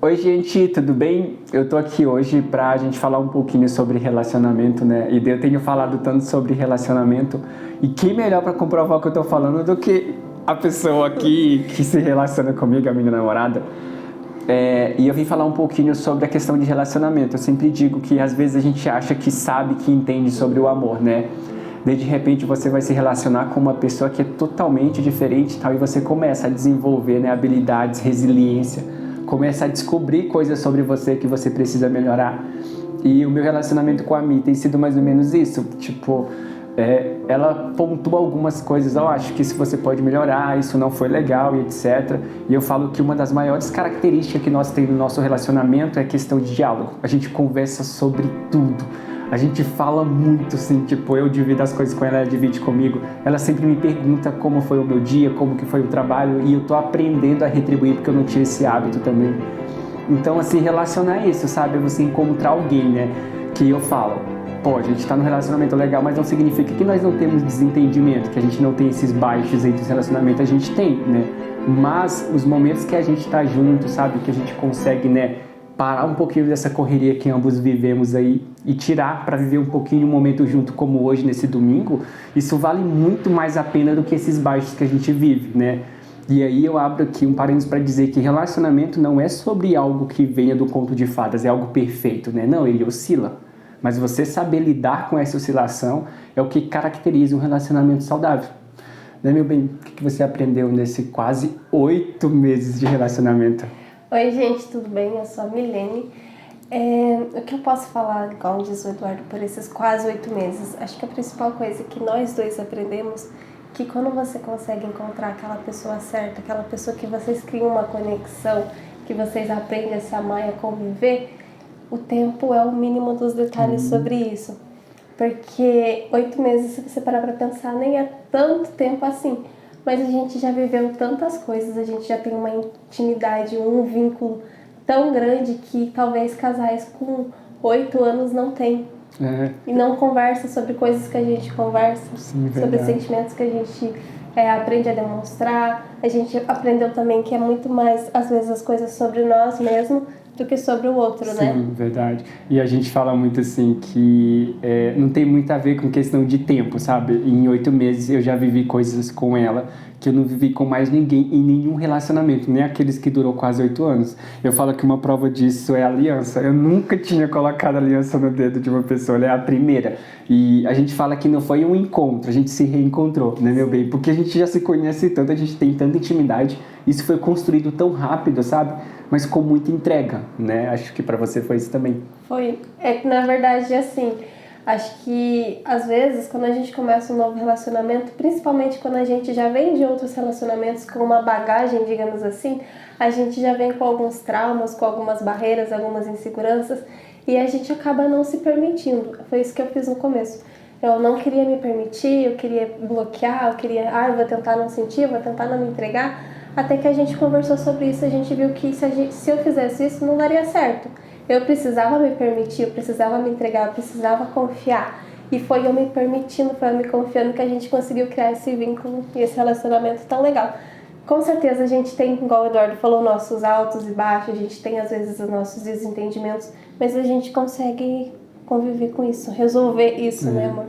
Oi, gente, tudo bem? Eu tô aqui hoje pra gente falar um pouquinho sobre relacionamento, né? E eu tenho falado tanto sobre relacionamento, e quem melhor pra comprovar o que eu tô falando do que a pessoa aqui que se relaciona comigo, a minha namorada. E eu vim falar um pouquinho sobre a questão de relacionamento. Eu sempre digo que às vezes a gente acha que sabe, que entende sobre o amor, né? Daí de repente você vai se relacionar com uma pessoa que é totalmente diferente e tal, e você começa a desenvolver, né, habilidades, resiliência, começa a descobrir coisas sobre você que você precisa melhorar. E o meu relacionamento com a Mi tem sido mais ou menos isso. Tipo, ela pontua algumas coisas, eu acho que isso você pode melhorar, isso não foi legal e etc. E eu falo que uma das maiores características que nós temos no nosso relacionamento é a questão de diálogo. A gente conversa sobre tudo. A gente fala muito, assim, tipo, eu divido as coisas com ela, ela divide comigo. Ela sempre me pergunta como foi o meu dia, como que foi o trabalho, e eu tô aprendendo a retribuir porque eu não tinha esse hábito também. Então, assim, relacionar isso, sabe? É você encontrar alguém, né? Que eu falo, pô, a gente tá num relacionamento legal, mas não significa que nós não temos desentendimento, que a gente não tem esses baixos entre os relacionamentos, a gente tem, né? Mas os momentos que a gente tá junto, sabe? Que a gente consegue, né? Parar um pouquinho dessa correria que ambos vivemos aí e tirar para viver um pouquinho um momento junto como hoje, nesse domingo, isso vale muito mais a pena do que esses baixos que a gente vive, né? E aí eu abro aqui um parênteses para dizer que relacionamento não é sobre algo que venha do conto de fadas, é algo perfeito, né? Não, ele oscila. Mas você saber lidar com essa oscilação é o que caracteriza um relacionamento saudável. Né, meu bem? O que você aprendeu nesse quase 8 meses de relacionamento? Oi, gente, tudo bem? Eu sou a Milene. O que eu posso falar, igual diz o Eduardo, por esses quase 8 meses? Acho que a principal coisa que nós dois aprendemos que quando você consegue encontrar aquela pessoa certa, aquela pessoa que vocês criam uma conexão, que vocês aprendem a se amar e a conviver, o tempo é o mínimo dos detalhes sobre isso. Porque 8 meses, se você parar pra pensar, nem é tanto tempo assim. Mas a gente já viveu tantas coisas, a gente já tem uma intimidade, um vínculo tão grande que talvez casais com 8 anos não têm. E não conversa sobre coisas que a gente conversa, Sim, sobre verdade. sentimentos que a gente aprende a demonstrar. A gente aprendeu também que é muito mais, às vezes, as coisas sobre nós mesmos do que sobre o outro, né? Sim, verdade. E a gente fala muito assim que não tem muito a ver com questão de tempo, sabe? Em 8 meses eu já vivi coisas com ela que eu não vivi com mais ninguém em nenhum relacionamento, nem aqueles que durou quase 8 anos. Eu falo que uma prova disso é a aliança. Eu nunca tinha colocado aliança no dedo de uma pessoa, ela é a primeira. E a gente fala que não foi um encontro, a gente se reencontrou, né, meu bem? Porque a gente já se conhece tanto, a gente tem tanta intimidade, isso foi construído tão rápido, sabe? Mas com muita entrega, né? Acho que pra você foi isso também. Foi. É que, na verdade, assim, acho que, às vezes, quando a gente começa um novo relacionamento, principalmente quando a gente já vem de outros relacionamentos com uma bagagem, digamos assim, a gente já vem com alguns traumas, com algumas barreiras, algumas inseguranças, e a gente acaba não se permitindo. Foi isso que eu fiz no começo. Eu não queria me permitir, eu queria bloquear, eu queria, eu vou tentar não sentir, vou tentar não me entregar. Até que a gente conversou sobre isso, a gente viu que se eu fizesse isso, não daria certo. Eu precisava me permitir, eu precisava me entregar, eu precisava confiar. E foi eu me permitindo, foi eu me confiando que a gente conseguiu criar esse vínculo e esse relacionamento tão legal. Com certeza a gente tem, igual o Eduardo falou, nossos altos e baixos, a gente tem às vezes os nossos desentendimentos, mas a gente consegue conviver com isso, resolver isso, né, amor?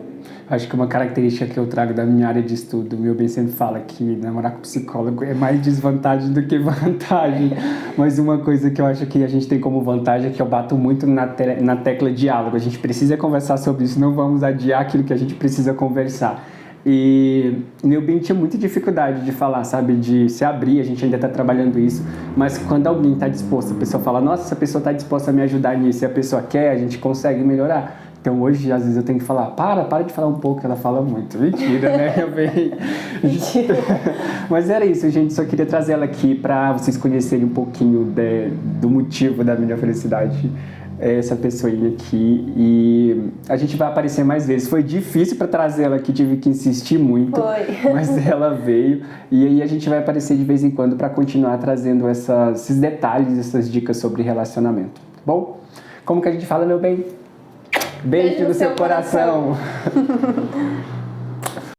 Acho que uma característica que eu trago da minha área de estudo, meu bem sempre fala que namorar com psicólogo é mais desvantagem do que vantagem. Mas uma coisa que eu acho que a gente tem como vantagem é que eu bato muito na tecla diálogo. A gente precisa conversar sobre isso, não vamos adiar aquilo que a gente precisa conversar. E meu bem tinha muita dificuldade de falar, sabe, de se abrir, a gente ainda está trabalhando isso, mas quando alguém está disposto, a pessoa fala, nossa, essa pessoa está disposta a me ajudar nisso, e a pessoa quer, a gente consegue melhorar. Então hoje, às vezes eu tenho que falar, para de falar um pouco, ela fala muito. Mentira, né, meu bem? Mentira. Mas era isso, gente, só queria trazer ela aqui para vocês conhecerem um pouquinho do motivo da minha felicidade, essa pessoinha aqui, e a gente vai aparecer mais vezes. Foi difícil para trazer ela aqui, tive que insistir muito, mas ela veio, e aí a gente vai aparecer de vez em quando para continuar trazendo esses detalhes, essas dicas sobre relacionamento. Bom, como que a gente fala, meu bem? Beijo no seu coração.